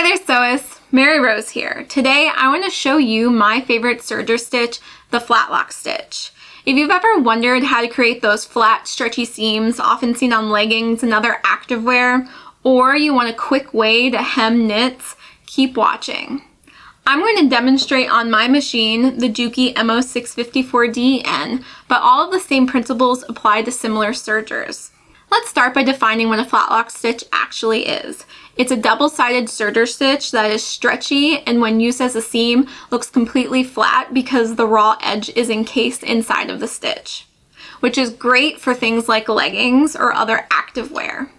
Hi there, sewists. Mary Rose here. Today I want to show you my favorite serger stitch, the Flatlock stitch. If you've ever wondered how to create those flat, stretchy seams often seen on leggings and other activewear, or you want a quick way to hem knits, keep watching. I'm going to demonstrate on my machine, the Juki MO654DEN, but all of the same principles apply to similar sergers. Let's start by defining what a flatlock stitch actually is. It's a double-sided serger stitch that is stretchy and when used as a seam looks completely flat because the raw edge is encased inside of the stitch, which is great for things like leggings or other activewear.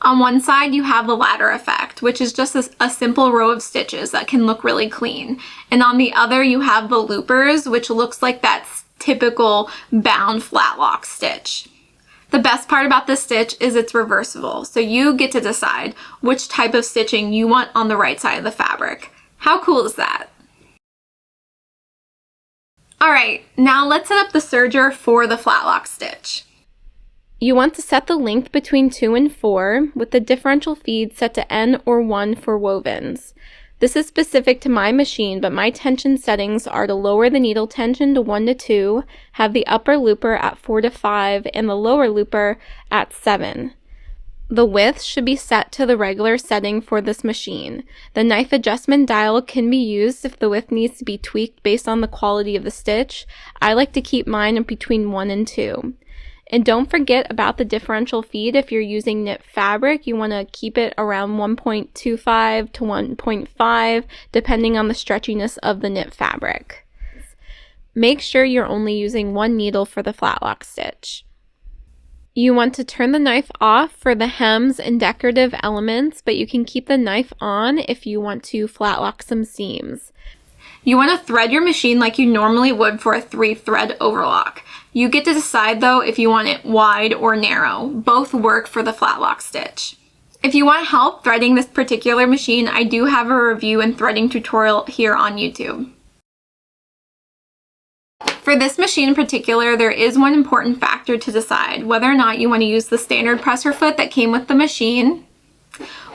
On one side you have the ladder effect, which is just a simple row of stitches that can look really clean. And on the other you have the loopers, which looks like that typical bound flatlock stitch. The best part about this stitch is it's reversible, so you get to decide which type of stitching you want on the right side of the fabric. How cool is that? Alright, now let's set up the serger for the flatlock stitch. You want to set the length between 2 and 4 with the differential feed set to N or 1 for wovens. This is specific to my machine, but my tension settings are to lower the needle tension to 1 to 2, have the upper looper at 4 to 5, and the lower looper at 7. The width should be set to the regular setting for this machine. The knife adjustment dial can be used if the width needs to be tweaked based on the quality of the stitch. I like to keep mine between 1 and 2. And don't forget about the differential feed. If you're using knit fabric, you want to keep it around 1.25 to 1.5, depending on the stretchiness of the knit fabric. Make sure you're only using one needle for the flatlock stitch. You want to turn the knife off for the hems and decorative elements, but you can keep the knife on if you want to flatlock some seams. You want to thread your machine like you normally would for a 3-thread overlock. You get to decide though if you want it wide or narrow. Both work for the flatlock stitch. If you want help threading this particular machine, I do have a review and threading tutorial here on YouTube. For this machine in particular, there is one important factor to decide whether or not you want to use the standard presser foot that came with the machine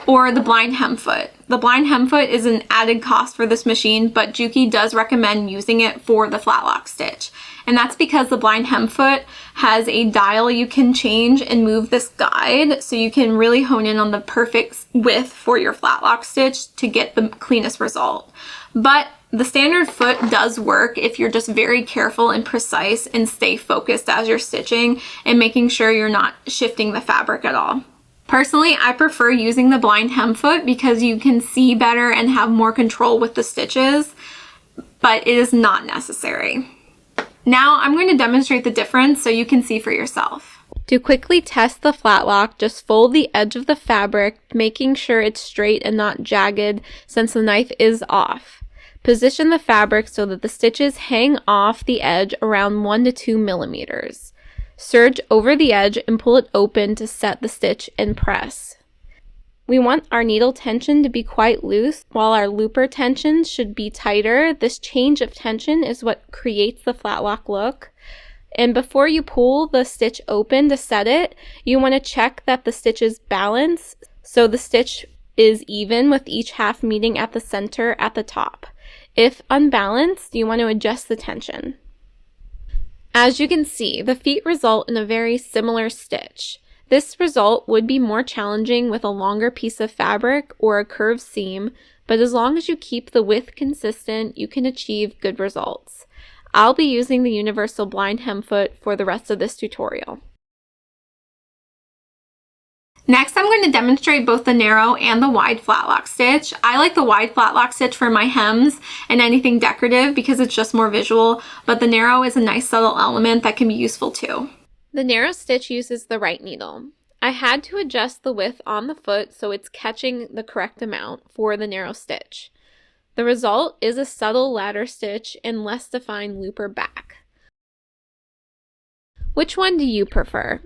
or the blind hem foot. The blind hem foot is an added cost for this machine, but Juki does recommend using it for the flatlock stitch. And that's because the blind hem foot has a dial you can change and move this guide so you can really hone in on the perfect width for your flatlock stitch to get the cleanest result. But the standard foot does work if you're just very careful and precise and stay focused as you're stitching and making sure you're not shifting the fabric at all. Personally, I prefer using the blind hem foot because you can see better and have more control with the stitches, but it is not necessary. Now I'm going to demonstrate the difference so you can see for yourself. To quickly test the flatlock, just fold the edge of the fabric, making sure it's straight and not jagged since the knife is off. Position the fabric so that the stitches hang off the edge around 1 to 2 millimeters. Serge over the edge and pull it open to set the stitch and press. We want our needle tension to be quite loose, while our looper tension should be tighter. This change of tension is what creates the flatlock look. And before you pull the stitch open to set it, you want to check that the stitches balance so the stitch is even with each half meeting at the center at the top. If unbalanced, you want to adjust the tension. As you can see, the feet result in a very similar stitch. This result would be more challenging with a longer piece of fabric or a curved seam, but as long as you keep the width consistent, you can achieve good results. I'll be using the universal blind hem foot for the rest of this tutorial. Next, I'm going to demonstrate both the narrow and the wide flatlock stitch. I like the wide flatlock stitch for my hems and anything decorative because it's just more visual, but the narrow is a nice subtle element that can be useful too. The narrow stitch uses the right needle. I had to adjust the width on the foot so it's catching the correct amount for the narrow stitch. The result is a subtle ladder stitch and less defined looper back. Which one do you prefer?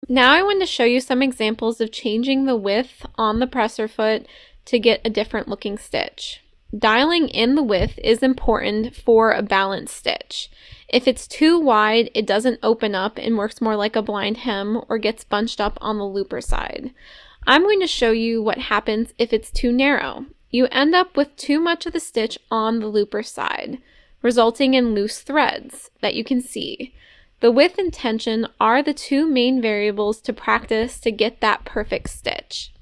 Now I want to show you some examples of changing the width on the presser foot to get a different looking stitch. Dialing in the width is important for a balanced stitch. If it's too wide, it doesn't open up and works more like a blind hem or gets bunched up on the looper side. I'm going to show you what happens if it's too narrow. You end up with too much of the stitch on the looper side, resulting in loose threads that you can see. The width and tension are the two main variables to practice to get that perfect stitch.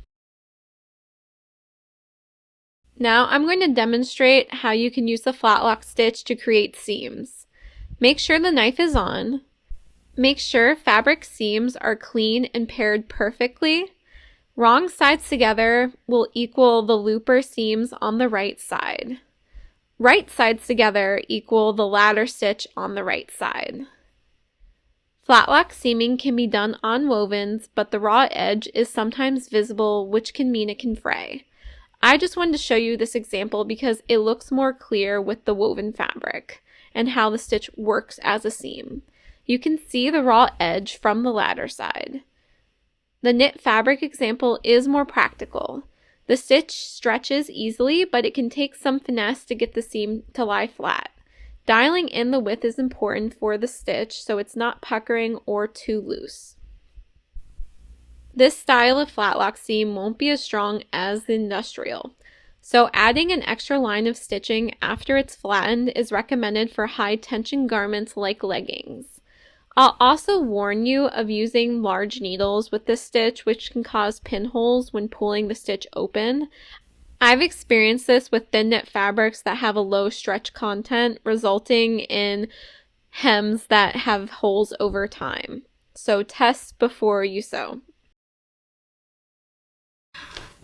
Now I'm going to demonstrate how you can use the Flatlock stitch to create seams. Make sure the knife is on. Make sure fabric seams are clean and paired perfectly. Wrong sides together will equal the looper seams on the right side. Right sides together equal the ladder stitch on the right side. Flatlock seaming can be done on wovens, but the raw edge is sometimes visible, which can mean it can fray. I just wanted to show you this example because it looks more clear with the woven fabric and how the stitch works as a seam. You can see the raw edge from the ladder side. The knit fabric example is more practical. The stitch stretches easily, but it can take some finesse to get the seam to lie flat. Dialing in the width is important for the stitch so it's not puckering or too loose. This style of flatlock seam won't be as strong as the industrial, so adding an extra line of stitching after it's flattened is recommended for high tension garments like leggings. I'll also warn you of using large needles with this stitch, which can cause pinholes when pulling the stitch open. I've experienced this with thin knit fabrics that have a low stretch content, resulting in hems that have holes over time. So test before you sew.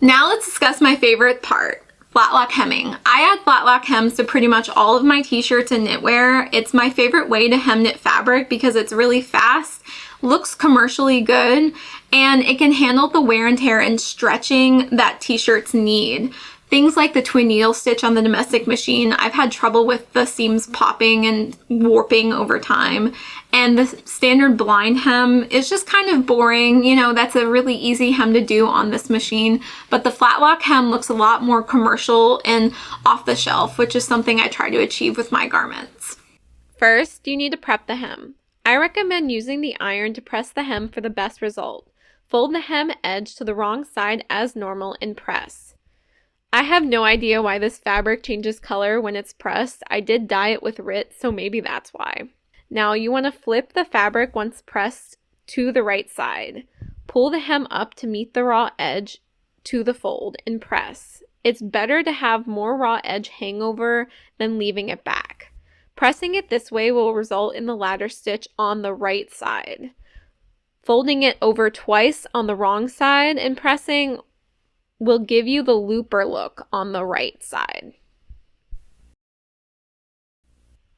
Now let's discuss my favorite part, flatlock hemming. I add flatlock hems to pretty much all of my t-shirts and knitwear. It's my favorite way to hem knit fabric because it's really fast, looks commercially good, and it can handle the wear and tear and stretching that t-shirts need. Things like the twin needle stitch on the domestic machine, I've had trouble with the seams popping and warping over time. And the standard blind hem is just kind of boring. You know, that's a really easy hem to do on this machine. But the flatlock hem looks a lot more commercial and off the shelf, which is something I try to achieve with my garments. First, you need to prep the hem. I recommend using the iron to press the hem for the best result. Fold the hem edge to the wrong side as normal and press. I have no idea why this fabric changes color when it's pressed. I did dye it with RIT, so maybe that's why. Now you want to flip the fabric once pressed to the right side. Pull the hem up to meet the raw edge to the fold and press. It's better to have more raw edge hangover than leaving it back. Pressing it this way will result in the ladder stitch on the right side. Folding it over twice on the wrong side and pressing will give you the looper look on the right side.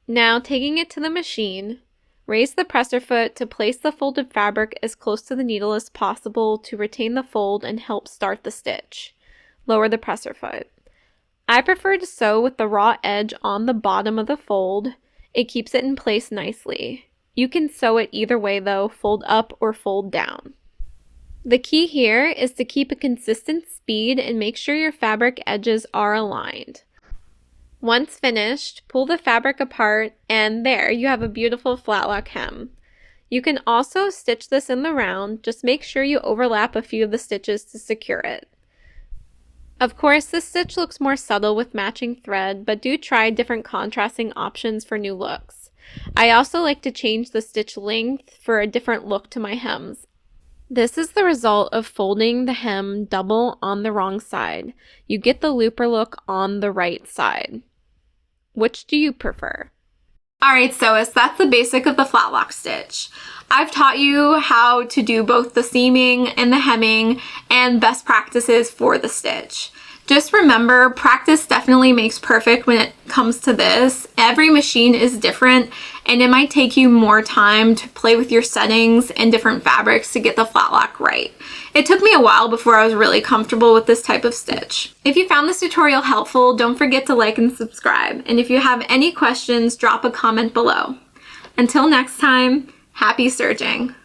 Now taking it to the machine, raise the presser foot to place the folded fabric as close to the needle as possible to retain the fold and help start the stitch. Lower the presser foot. I prefer to sew with the raw edge on the bottom of the fold. It keeps it in place nicely. You can sew it either way though, fold up or fold down. The key here is to keep a consistent speed and make sure your fabric edges are aligned. Once finished, pull the fabric apart and there you have a beautiful flatlock hem. You can also stitch this in the round, just make sure you overlap a few of the stitches to secure it. Of course, this stitch looks more subtle with matching thread, but do try different contrasting options for new looks. I also like to change the stitch length for a different look to my hems. This is the result of folding the hem double on the wrong side. You get the looper look on the right side. Which do you prefer? Alright sewists, that's the basic of the flatlock stitch. I've taught you how to do both the seaming and the hemming and best practices for the stitch. Just remember, practice definitely makes perfect when it comes to this. Every machine is different and it might take you more time to play with your settings and different fabrics to get the flatlock right. It took me a while before I was really comfortable with this type of stitch. If you found this tutorial helpful, don't forget to like and subscribe. And if you have any questions, drop a comment below. Until next time, happy serging.